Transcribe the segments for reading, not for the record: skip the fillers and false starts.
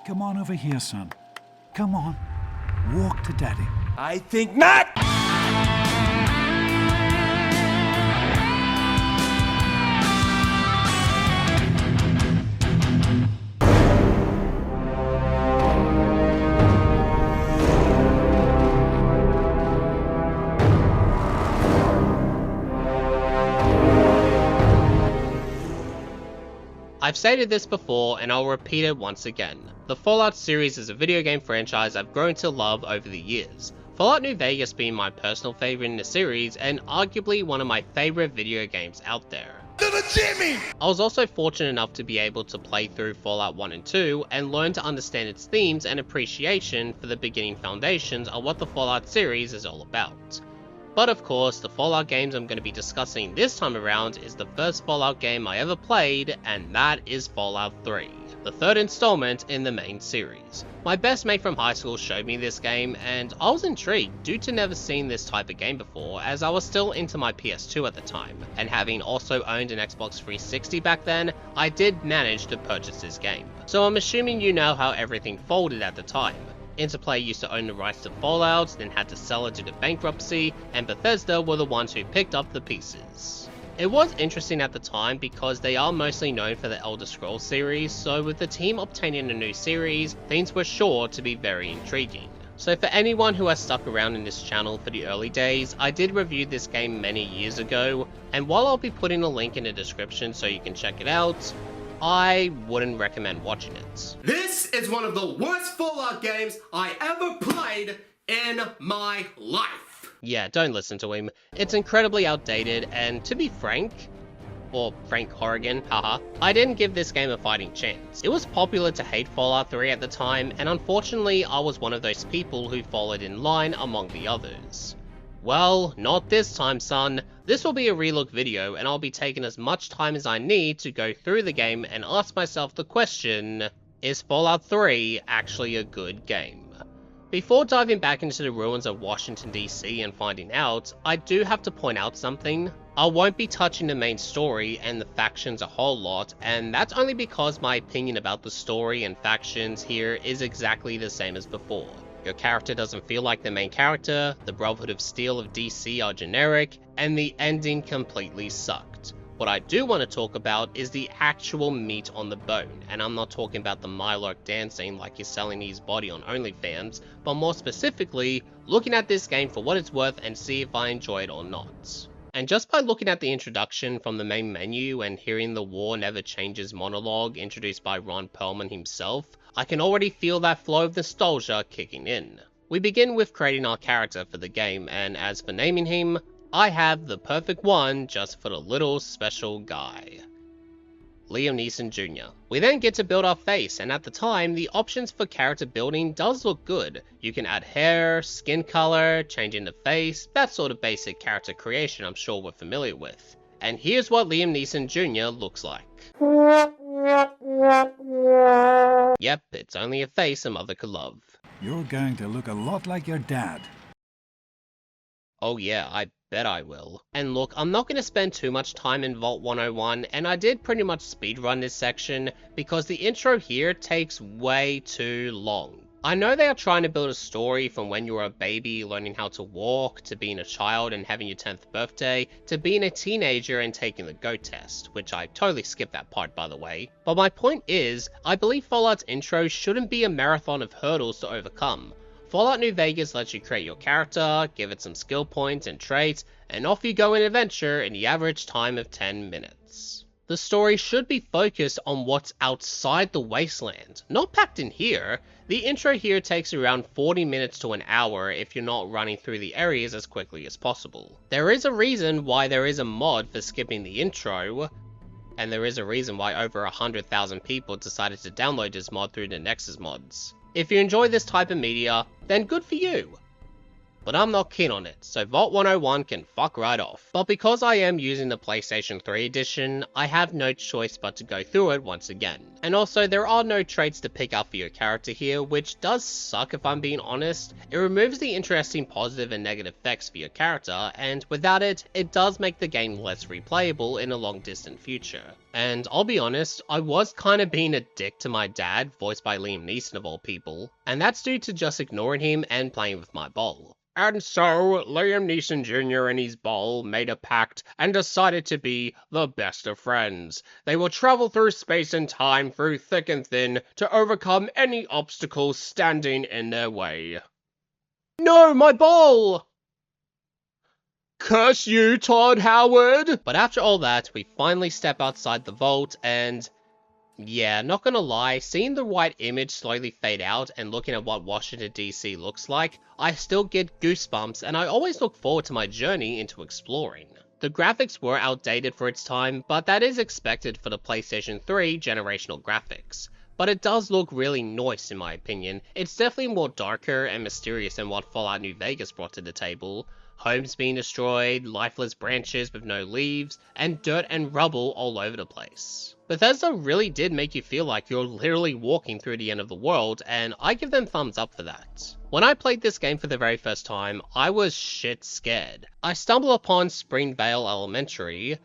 Come on over here, son. Come on. Walk to Daddy. I think not! I've stated this before and I'll repeat it once again. The Fallout series is a video game franchise I've grown to love over the years. Fallout New Vegas being my personal favourite in the series and arguably one of my favourite video games out there. Little Jimmy! I was also fortunate enough to be able to play through Fallout 1 and 2 and learn to understand its themes and appreciation for the beginning foundations of what the Fallout series is all about. But of course, the Fallout games I'm going to be discussing this time around is the first Fallout game I ever played, and that is Fallout 3, the third installment in the main series. My best mate from high school showed me this game, and I was intrigued due to never seeing this type of game before, as I was still into my PS2 at the time, and having also owned an Xbox 360 back then, I did manage to purchase this game. So I'm assuming you know how everything folded at the time. Interplay used to own the rights to Fallout, then had to sell it due to bankruptcy, and Bethesda were the ones who picked up the pieces. It was interesting at the time because they are mostly known for the Elder Scrolls series, so with the team obtaining a new series, things were sure to be very intriguing. So for anyone who has stuck around in this channel for the early days, I did review this game many years ago, and while I'll be putting a link in the description so you can check it out, I wouldn't recommend watching it. This is one of the worst Fallout games I ever played in my life. Yeah, don't listen to him. It's incredibly outdated, and to be frank, or Frank Horrigan, haha, I didn't give this game a fighting chance. It was popular to hate Fallout 3 at the time, and unfortunately I was one of those people who followed in line among the others. Well, not this time, son. This will be a relook video, and I'll be taking as much time as I need to go through the game and ask myself the question, is Fallout 3 actually a good game? Before diving back into the ruins of Washington DC and finding out, I do have to point out something. I won't be touching the main story and the factions a whole lot, and that's only because my opinion about the story and factions here is exactly the same as before. Your character doesn't feel like the main character, the Brotherhood of Steel of DC are generic, and the ending completely sucked. What I do want to talk about is the actual meat on the bone, and I'm not talking about the Mylark dancing like he's selling his body on OnlyFans, but more specifically, looking at this game for what it's worth and see if I enjoy it or not. And just by looking at the introduction from the main menu and hearing the War Never Changes monologue introduced by Ron Perlman himself, I can already feel that flow of nostalgia kicking in. We begin with creating our character for the game, and as for naming him, I have the perfect one just for the little special guy. Liam Neeson Jr. We then get to build our face, and at the time, the options for character building does look good. You can add hair, skin color, changing the face, that sort of basic character creation I'm sure we're familiar with. And here's what Liam Neeson Jr. looks like. Yep, it's only a face a mother could love. You're going to look a lot like your dad. Oh yeah, I bet I will. And look, I'm not going to spend too much time in Vault 101, and I did pretty much speedrun this section because the intro here takes way too long. I know they are trying to build a story from when you were a baby learning how to walk, to being a child and having your 10th birthday, to being a teenager and taking the GOAT test, which I totally skipped that part by the way. But my point is, I believe Fallout's intro shouldn't be a marathon of hurdles to overcome. Fallout New Vegas lets you create your character, give it some skill points and traits, and off you go in adventure in the average time of 10 minutes. The story should be focused on what's outside the wasteland, not packed in here. The intro here takes around 40 minutes to an hour if you're not running through the areas as quickly as possible. There is a reason why there is a mod for skipping the intro, and there is a reason why over 100,000 people decided to download this mod through the Nexus mods. If you enjoy this type of media, then good for you. but I'm not keen on it, so Vault 101 can fuck right off. But because I am using the PlayStation 3 edition, I have no choice but to go through it once again. And also, there are no traits to pick up for your character here, which does suck if I'm being honest. It removes the interesting positive and negative effects for your character, and without it, it does make the game less replayable in a long distant future. And I'll be honest, I was kind of being a dick to my dad, voiced by Liam Neeson of all people, and that's due to just ignoring him and playing with my ball. And so, Liam Neeson Jr. and his ball made a pact and decided to be the best of friends. They will travel through space and time, through thick and thin, to overcome any obstacles standing in their way. No, my ball! Curse you, Todd Howard! But after all that, we finally step outside the vault and... yeah, not gonna lie, seeing the white image slowly fade out and looking at what Washington DC looks like, I still get goosebumps and I always look forward to my journey into exploring. The graphics were outdated for its time, but that is expected for the PlayStation 3 generational graphics. But it does look really nice in my opinion. It's definitely more darker and mysterious than what Fallout New Vegas brought to the table. Homes being destroyed, lifeless branches with no leaves, and dirt and rubble all over the place. Bethesda really did make you feel like you're literally walking through the end of the world, and I give them thumbs up for that. When I played this game for the very first time, I was shit scared. I stumbled upon Springvale Elementary,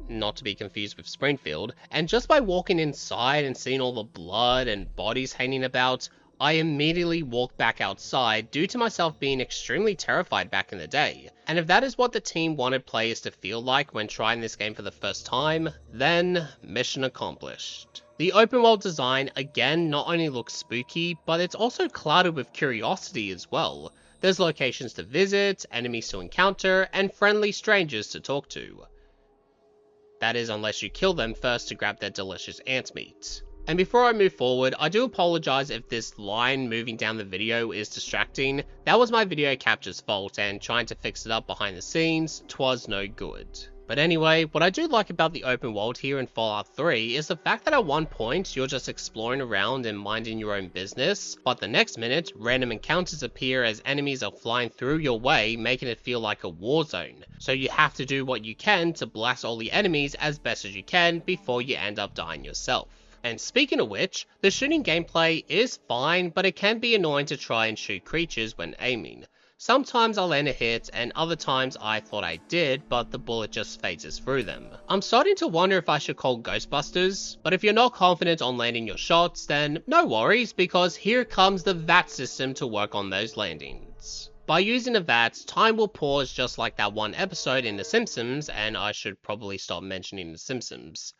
not to be confused with Springfield, and just by walking inside and seeing all the blood and bodies hanging about, I immediately walked back outside due to myself being extremely terrified back in the day. And if that is what the team wanted players to feel like when trying this game for the first time, then mission accomplished. The open world design again not only looks spooky, but it's also clouded with curiosity as well. There's locations to visit, enemies to encounter, and friendly strangers to talk to. That is unless you kill them first to grab their delicious ant meat. And before I move forward, I do apologize if this line moving down the video is distracting. That was my video capture's fault, and trying to fix it up behind the scenes, 'twas no good. But anyway, what I do like about the open world here in Fallout 3 is the fact that at one point you're just exploring around and minding your own business, but the next minute, random encounters appear as enemies are flying through your way, making it feel like a war zone. So you have to do what you can to blast all the enemies as best as you can before you end up dying yourself. And speaking of which, the shooting gameplay is fine, but it can be annoying to try and shoot creatures when aiming. Sometimes I land a hit, and other times I thought I did, but the bullet just phases through them. I'm starting to wonder if I should call Ghostbusters, but if you're not confident on landing your shots, then no worries, because here comes the VAT system to work on those landings. By using the VATs, time will pause just like that one episode in The Simpsons, and I should probably stop mentioning The Simpsons.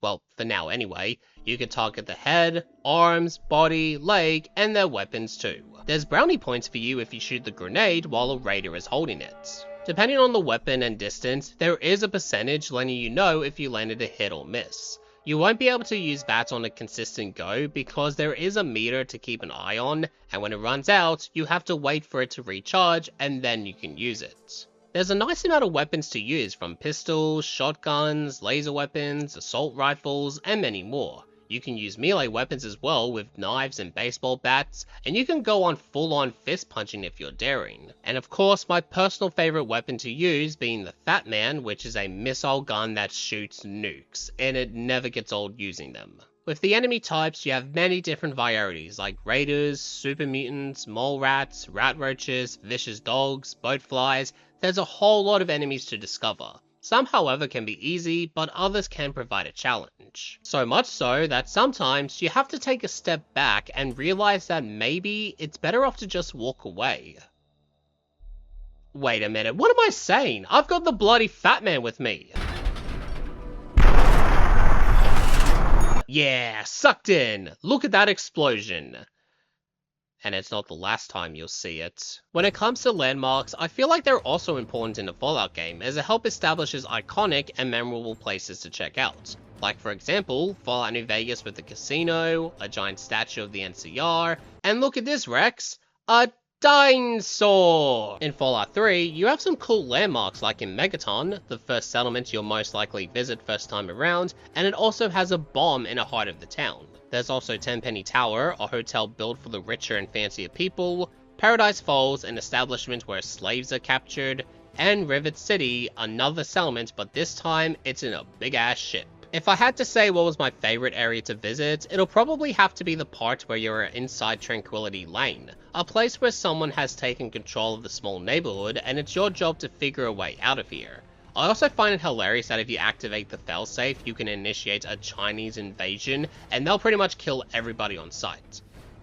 Well, for now anyway. You can target the head, arms, body, leg, and their weapons too. There's brownie points for you if you shoot the grenade while a raider is holding it. Depending on the weapon and distance, there is a percentage letting you know if you landed a hit or miss. You won't be able to use VATs on a consistent go because there is a meter to keep an eye on, and when it runs out, you have to wait for it to recharge and then you can use it. There's a nice amount of weapons to use, from pistols, shotguns, laser weapons, assault rifles, and many more. You can use melee weapons as well with knives and baseball bats, and you can go on full-on fist punching if you're daring. And of course, my personal favorite weapon to use being the Fat Man, which is a missile gun that shoots nukes, and it never gets old using them. With the enemy types, you have many different varieties like raiders, super mutants, mole rats, rat roaches, vicious dogs, boat flies. There's a whole lot of enemies to discover. Some, however, can be easy, but others can provide a challenge. So much so that sometimes you have to take a step back and realize that maybe it's better off to just walk away. Wait a minute, what am I saying? I've got the bloody Fat Man with me. Yeah, sucked in. Look at that explosion. And it's not the last time you'll see it. When it comes to landmarks, I feel like they're also important in a Fallout game, as it helps establishes iconic and memorable places to check out. Like for example, Fallout New Vegas with the casino, a giant statue of the NCR, and look at this, Rex, a dinosaur! In Fallout 3, you have some cool landmarks like in Megaton, the first settlement you'll most likely visit first time around, and it also has a bomb in the heart of the town. There's also Tenpenny Tower, a hotel built for the richer and fancier people, Paradise Falls, an establishment where slaves are captured, and Rivet City, another settlement, but this time it's in a big ass ship. If I had to say what was my favorite area to visit, it'll probably have to be the part where you're inside Tranquility Lane, a place where someone has taken control of the small neighborhood and it's your job to figure a way out of here. I also find it hilarious that if you activate the failsafe, you can initiate a Chinese invasion and they'll pretty much kill everybody on sight.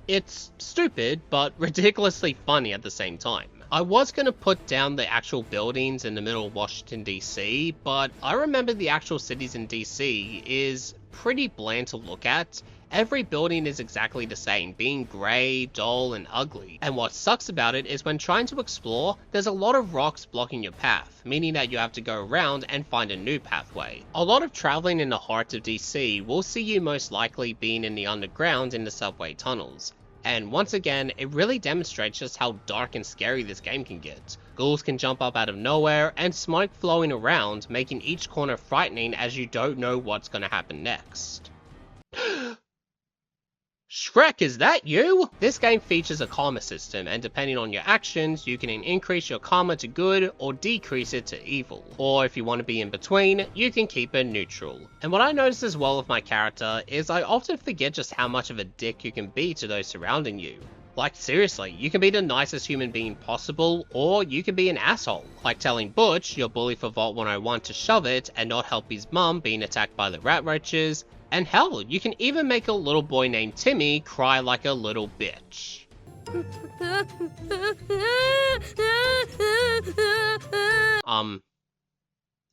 It's stupid, but ridiculously funny at the same time. I was going to put down the actual buildings in the middle of Washington DC, but I remember the actual cities in DC is pretty bland to look at. Every building is exactly the same, being grey, dull, and ugly. And what sucks about it is when trying to explore, there's a lot of rocks blocking your path, meaning that you have to go around and find a new pathway. A lot of traveling in the heart of DC will see you most likely being in the underground in the subway tunnels. And once again, it really demonstrates just how dark and scary this game can get. Ghouls can jump up out of nowhere, and smoke flowing around, making each corner frightening as you don't know what's gonna happen next. Shrek, is that you? This game features a karma system, and depending on your actions, you can increase your karma to good or decrease it to evil. Or if you want to be in between, you can keep it neutral. And what I notice as well with my character is I often forget just how much of a dick you can be to those surrounding you. Like seriously, you can be the nicest human being possible, or you can be an asshole. Like telling Butch, your bully for Vault 101, to shove it and not help his mum being attacked by the rat roaches. And hell, you can even make a little boy named Timmy cry like a little bitch.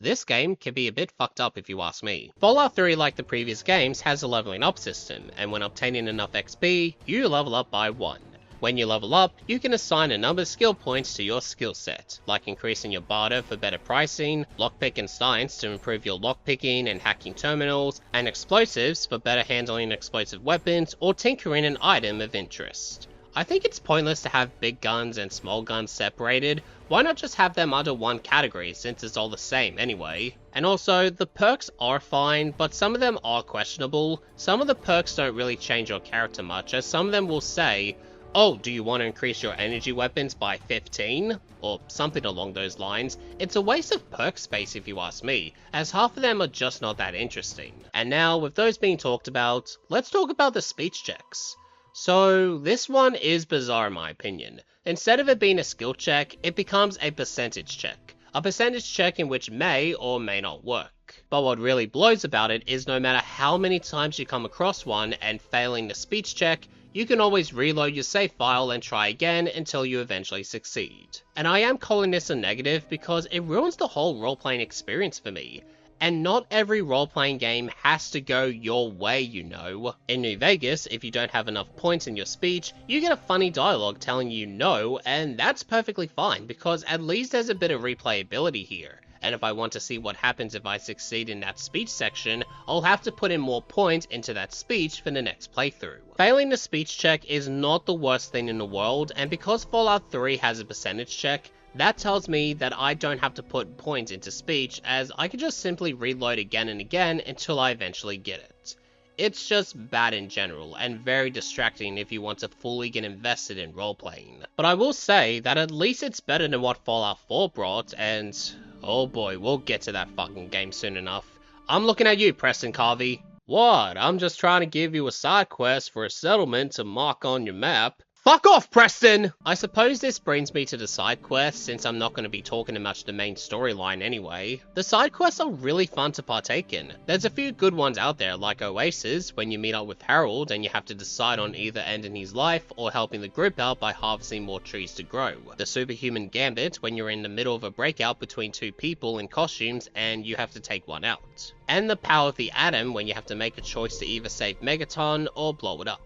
This game can be a bit fucked up if you ask me. Fallout 3, like the previous games, has a leveling up system, and when obtaining enough XP, you level up by 1. When you level up, you can assign a number of skill points to your skill set, like increasing your barter for better pricing, lockpick and science to improve your lockpicking and hacking terminals, and explosives for better handling explosive weapons or tinkering an item of interest. I think it's pointless to have big guns and small guns separated. Why not just have them under one category since it's all the same anyway? And also, the perks are fine, but some of them are questionable. Some of the perks don't really change your character much, as some of them will say, oh, do you want to increase your energy weapons by 15? Or something along those lines. It's a waste of perk space if you ask me, as half of them are just not that interesting. And now, with those being talked about, let's talk about the speech checks. So, this one is bizarre in my opinion. Instead of it being a skill check, it becomes a percentage check. A percentage check in which may or may not work. But what really blows about it is no matter how many times you come across one and failing the speech check, you can always reload your save file and try again until you eventually succeed. And I am calling this a negative because it ruins the whole role-playing experience for me. And not every role-playing game has to go your way, you know. In New Vegas, if you don't have enough points in your speech, you get a funny dialogue telling you no, and that's perfectly fine because at least there's a bit of replayability here. And if I want to see what happens if I succeed in that speech section, I'll have to put in more points into that speech for the next playthrough. Failing the speech check is not the worst thing in the world, and because Fallout 3 has a percentage check, that tells me that I don't have to put points into speech, as I can just simply reload again and again until I eventually get it. It's just bad in general, and very distracting if you want to fully get invested in roleplaying. But I will say that at least it's better than what Fallout 4 brought, and oh boy, we'll get to that fucking game soon enough. I'm looking at you, Preston Carvey. What? I'm just trying to give you a side quest for a settlement to mark on your map. Fuck off, Preston! I suppose this brings me to the side quests, since I'm not going to be talking about the main storyline anyway. The side quests are really fun to partake in. There's a few good ones out there, like Oasis, when you meet up with Harold and you have to decide on either ending his life or helping the group out by harvesting more trees to grow. The Superhuman Gambit, when you're in the middle of a breakout between two people in costumes and you have to take one out. And the Power of the Atom, when you have to make a choice to either save Megaton or blow it up.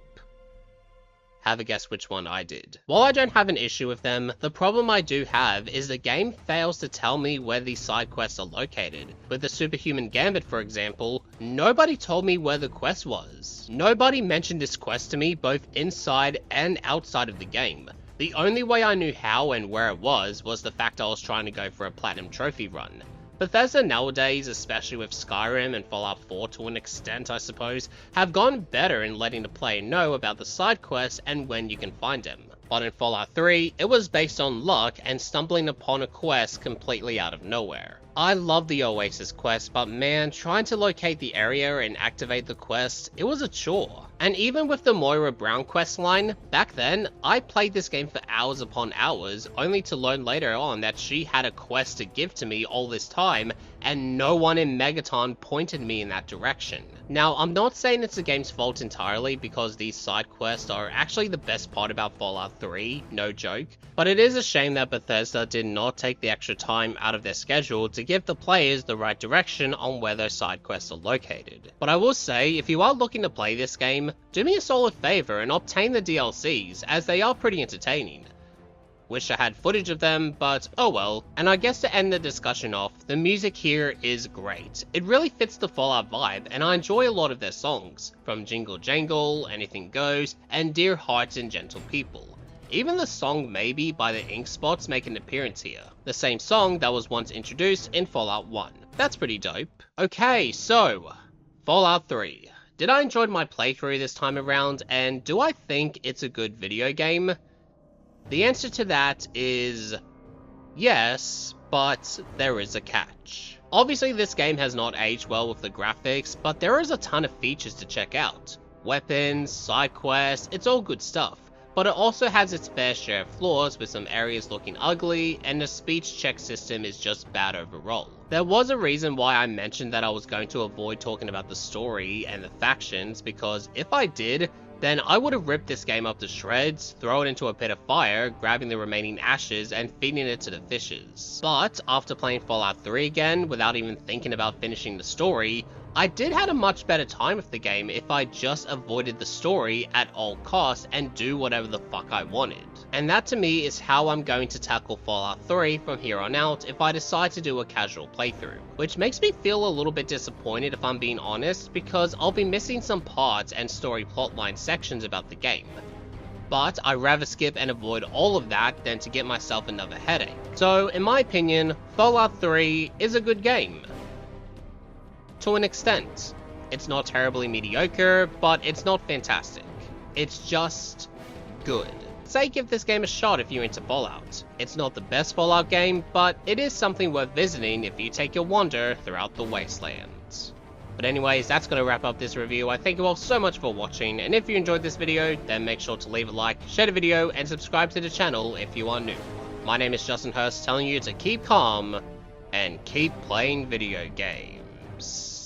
Have a guess which one I did. While I don't have an issue with them, the problem I do have is the game fails to tell me where these side quests are located. With the Superhuman Gambit, for example, nobody told me where the quest was. Nobody mentioned this quest to me both inside and outside of the game. The only way I knew how and where it was the fact I was trying to go for a Platinum Trophy run. Bethesda nowadays, especially with Skyrim and Fallout 4 to an extent I suppose, have gone better in letting the player know about the side quests and when you can find them. But in Fallout 3, it was based on luck and stumbling upon a quest completely out of nowhere. I love the Oasis quest, but man, trying to locate the area and activate the quest, it was a chore. And even with the Moira Brown quest line, back then, I played this game for hours upon hours, only to learn later on that she had a quest to give to me all this time, and no one in Megaton pointed me in that direction. Now, I'm not saying it's the game's fault entirely, because these side quests are actually the best part about Fallout 3, no joke, but it is a shame that Bethesda did not take the extra time out of their schedule to give the players the right direction on where their side quests are located. But I will say, if you are looking to play this game, do me a solid favor and obtain the DLCs, as they are pretty entertaining. Wish I had footage of them, but oh well. And I guess to end the discussion off, the music here is great. It really fits the Fallout vibe, and I enjoy a lot of their songs, from Jingle Jangle, Anything Goes, and Dear Hearts and Gentle People. Even the song Maybe by the Ink Spots make an appearance here, the same song that was once introduced in Fallout 1. That's pretty dope. Okay, so, Fallout 3. Did I enjoy my playthrough this time around, and do I think it's a good video game? The answer to that is yes, but there is a catch. Obviously this game has not aged well with the graphics, but there is a ton of features to check out. Weapons, side quests, it's all good stuff. But it also has its fair share of flaws, with some areas looking ugly, and the speech check system is just bad overall. There was a reason why I mentioned that I was going to avoid talking about the story and the factions, because if I did, then I would have ripped this game up to shreds, throw it into a pit of fire, grabbing the remaining ashes and feeding it to the fishes. But after playing Fallout 3 again, without even thinking about finishing the story, I did have a much better time with the game if I just avoided the story at all costs and do whatever the fuck I wanted. And that to me is how I'm going to tackle Fallout 3 from here on out if I decide to do a casual playthrough. Which makes me feel a little bit disappointed if I'm being honest, because I'll be missing some parts and story plotline sections about the game. But I'd rather skip and avoid all of that than to get myself another headache. So in my opinion, Fallout 3 is a good game. To an extent. It's not terribly mediocre, but it's not fantastic. It's just good. Say give this game a shot if you're into Fallout. It's not the best Fallout game, but it is something worth visiting if you take your wander throughout the wastelands. But anyways, that's going to wrap up this review. I thank you all so much for watching, and if you enjoyed this video, then make sure to leave a like, share the video, and subscribe to the channel if you are new. My name is Justin Hurst, telling you to keep calm and keep playing video games.